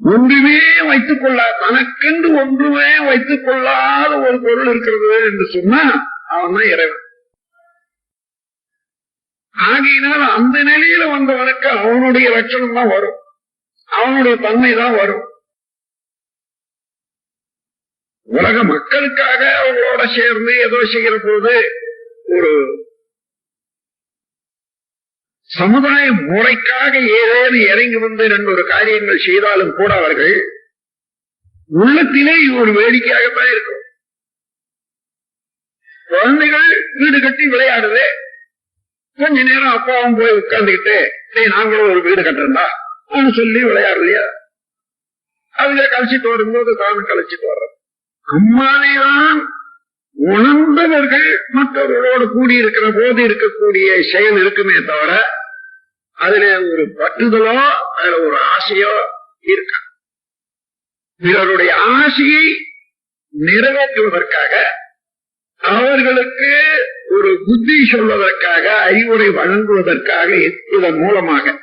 ஒன்றுமே வைத்துக் கொள்ள, தனக்கென்று ஒன்றுமே வைத்துக் கொள்ளாத ஒரு பொருள் இருக்கிறது என்று சொன்னா அவன் தான் இறைவன். ஆகையினால் அந்த நிலையில வந்தவனுக்கு அவனுடைய லட்சணம் தான் வரும், அவனுடைய தன்மை தான் வரும். உலக மக்களுக்காக அவங்களோட சேர்ந்து ஏதோ செய்கிற போது ஒரு சமுதாய முறைக்காக ஏதேனும் இறங்கி வந்து ரெண்டு ஒரு காரியங்கள் செய்தாலும் கூட அவர்கள் உள்ளத்திலே ஒரு வேடிக்கையாகத்தான் இருக்கும். குழந்தைகள் வீடு கட்டி விளையாடுது, கொஞ்ச நேரம் அப்பாவும் போய் உட்கார்ந்துக்கிட்டு நாங்களும் ஒரு வீடு கட்டுறா சொல்லி விளையாடலையா, அதுல கழிச்சிட்டு வரும்போது தானும் கழிச்சிட்டு வர்றோம். அம்மாவைதான் உணர்ந்தவர்கள் மற்றவர்களோடு கூடியிருக்கிற போது இருக்கக்கூடிய செயல் இருக்குமே தவிர அதுல ஒரு பற்றுதலோ அதுல ஒரு ஆசையோ இருக்க. பிறருடைய ஆசையை நிறைவேற்றுவதற்காக, அவர்களுக்கு ஒரு புத்தி சொல்வதற்காக, அறிவுரை வழங்குவதற்காக இதன் மூலமாக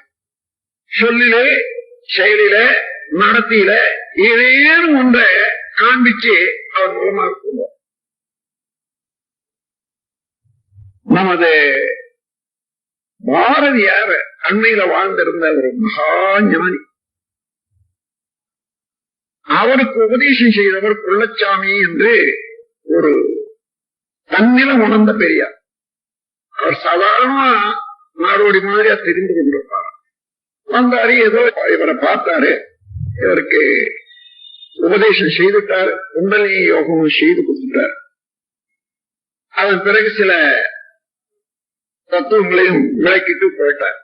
சொல்லிலே செயலில நடத்தியில ஏதேனும் ஒன்றை காண்பிச்சு அவர் மூலமாக கொள்வார். நமது பாரதியார் அண்மையில வாழ்ந்திருந்த ஒரு மகா ஞானி, அவருக்கு உபதேசம் செய்தவர் குள்ளச்சாமி என்று ஒரு தன்னில உணர்ந்த பெரியார். அவர் சாதாரணமா நாடோடி மாதிரியா தெரிந்து கொண்டிருப்பார். வந்தாரு, ஏதோ இவரை பார்த்தாரு, இவருக்கு உபதேசம் செய்துட்டார், குண்டலினி யோகமும் செய்து கொடுத்துட்டார். அதன் பிறகு சில தத்துவங்களையும் விளக்கிட்டு போயிட்டார்.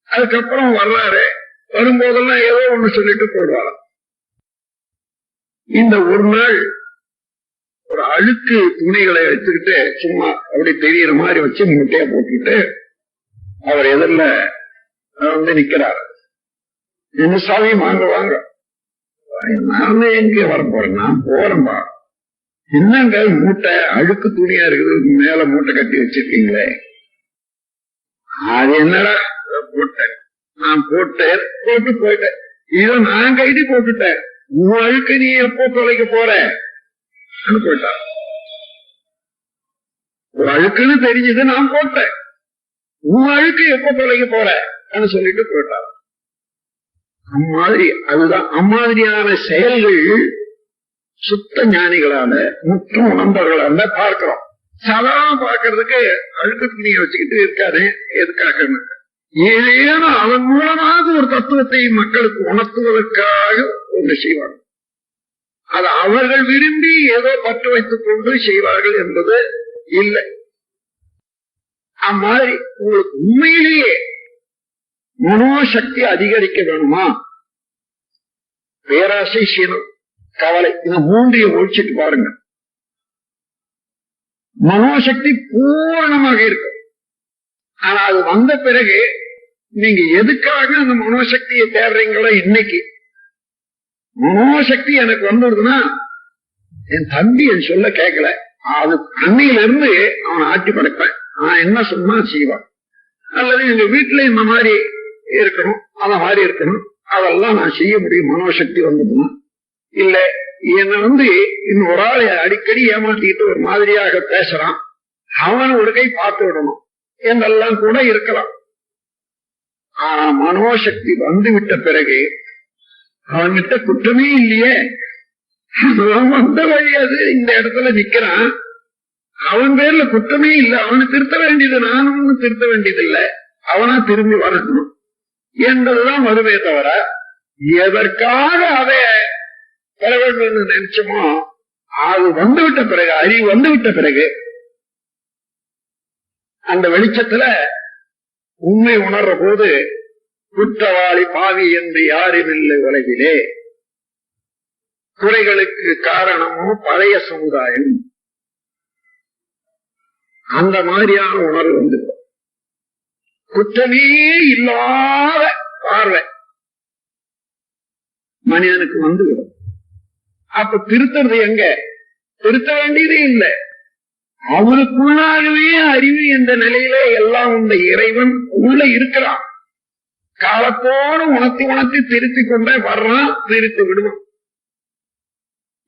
அதுக்கப்புறம் வர்றாரு, வரும்போதெல்லாம் ஏதோ ஒண்ணு சொல்லிட்டு போயிடுவார். இந்த ஒரு நாள் ஒரு அழுக்கு துணிகளை வச்சுக்கிட்டு சும்மா அப்படி தெரியற மாதிரி வச்சு முட்டையா போட்டுட்டு அவர் எதிரில் வந்து நிக்கிறார். என்ன சாமி வாங்க வாங்க, நானே எங்க வர போறேன், நான் போறேன்பா. என்னங்க மூட்டை அழுக்கு துணியா இருக்குது, மேல மூட்டை கட்டி வச்சிருக்கீங்களே, அது என்னடா போட்டேன், நான் போட்டேன் போட்டு போயிட்டேன், இதை நான் கைதி போட்டுட்டேன், உன் அழுக்கு நீ எப்போ தொலைக்க போற போயிட்டா. ஒரு அழுக்குன்னு தெரிஞ்சது, நான் போட்டேன், உன் அழுக்கு எப்போ தொலைக்க போற சொல்லிட்டு போயிட்டா. அம்மாதிரி அதுதான் அம்மாதிரியான செயல்கள் சுத்த ஞானிகளால முற்றும் உணர்ந்தவர்களால பார்க்கிறோம். சாதாரண பார்க்கறதுக்கு அழுக்கு துணியை வச்சுக்கிட்டு இருக்காது, எதுக்காக ஏதேனும் அதன் மூலமாக ஒரு தத்துவத்தை மக்களுக்கு உணர்த்துவதற்காக ஒன்று செய்வார்கள். அது அவர்கள் விரும்பி ஏதோ பற்று வைத்துக் கொண்டு செய்வார்கள் என்பது இல்லை. அம்மாதிரி உங்களுக்கு உண்மையிலேயே மனோசக்தி அதிகரிக்க வேணுமா, பேராசை, சீனம், கவலை, இந்த மூன்றையும் ஒழிச்சிட்டு பாருங்க, மனோசக்தி பூரணமாக இருக்கும். ஆனா அது வந்த பிறகு நீங்க எதுக்காக அந்த மனோசக்தியை தேடுறீங்களோ, இன்னைக்கு மனோசக்தி எனக்கு வந்துடுதுன்னா என் தம்பி என் சொல்ல கேட்கல, அது அன்னையில இருந்து அவனை ஆட்டி படைப்பேன், நான் என்ன சொன்னா செய்வான். அல்லது எங்க வீட்டுல இந்த மாதிரி இருக்கணும், அத மாதிரி இருக்கணும், அதெல்லாம் நான் செய்ய முடியும் மனோசக்தி வந்ததுன்னா. இல்ல என்ன இன்னொரு ஆளை அடிக்கடி ஏமாத்திட்டு ஒரு மாதிரியாக பேசுறான், அவன் ஒரு கை பார்த்து விடணும் என்றெல்லாம் கூட இருக்கலாம். ஆனா மனோசக்தி வந்து விட்ட பிறகு அவன்கிட்ட குற்றமே இல்லையே, அவன் வந்த வழி அது, இந்த இடத்துல நிக்கிறான், அவன் பேர்ல குற்றமே இல்லை, அவனை திருத்த வேண்டியது நானும் ஒன்னும் திருத்த வேண்டியது இல்லை, அவனா திரும்பி வரணும் என்றதுதான் வருவே தவிர எதற்காக அதை பெற வேண்டும் என்று நினைச்சோமோ அது வந்துவிட்ட பிறகு, அறிவு வந்துவிட்ட பிறகு அந்த வெளிச்சத்துல உண்மை உணர்ற போது குற்றவாளி பாவி என்று யாரும் இல்லை உலகிலே, குறைகளுக்கு காரணமோ பழைய சமுதாயம், அந்த மாதிரியான உணர்வு வந்து குற்றமே இல்லாத பார்வை மனிதனுக்கு வந்துவிடும். அப்ப திருத்தறது எங்க, திருத்த வேண்டியதே இல்லை, அவனுக்குள்ளாகவே அறிவு என்ற நிலையில எல்லாம் உள்ள இறைவன் உள்ள இருக்கிறான். காலத்தோடு உணர்த்தி திருத்திக் கொண்டே வர்றான், திருத்தி விடுவான்.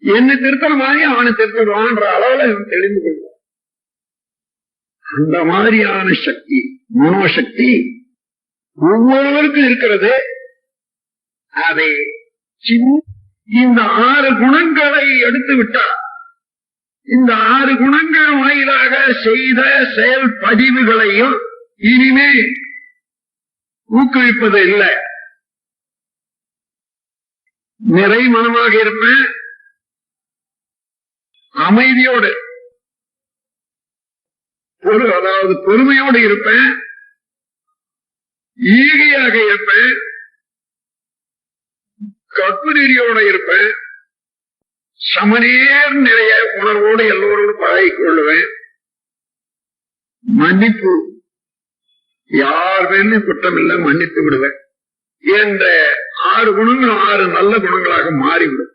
என்ன திருத்தற மாதிரி அவனை திருத்திடுவான்ற அளவுல இவன் தெளிந்து கொள்வான். அந்த மாதிரியான சக்தி, மனோசக்தி ஒவ்வொருவருக்கும் இருக்கிறது. அதை இந்த 6 குணங்களை எடுத்து விட்டார். இந்த 6 குணங்கள் வாயிலாக செய்த செயல் பதிவுகளையும் இனிமே ஊக்குவிப்பது இல்லை. நிறை மனமாக இருப்பேன், அமைதியோடு அதாவது பொறுமையோடு இருப்பேன், ஈகையாக இருப்பேன், கற்புநெறியோட இருப்பேன், சமநேர் நிறைய உணர்வோடு எல்லோரோடும் பழகிக் கொள்ளுவேன், மன்னிப்பு யார் பேரும் குற்றமில்லை, மன்னித்து விடுவேன் என்ற 6 குணங்கள் 6 நல்ல குணங்களாக மாறிவிடும்.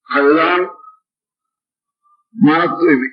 அதுதான் மன தூய்மை.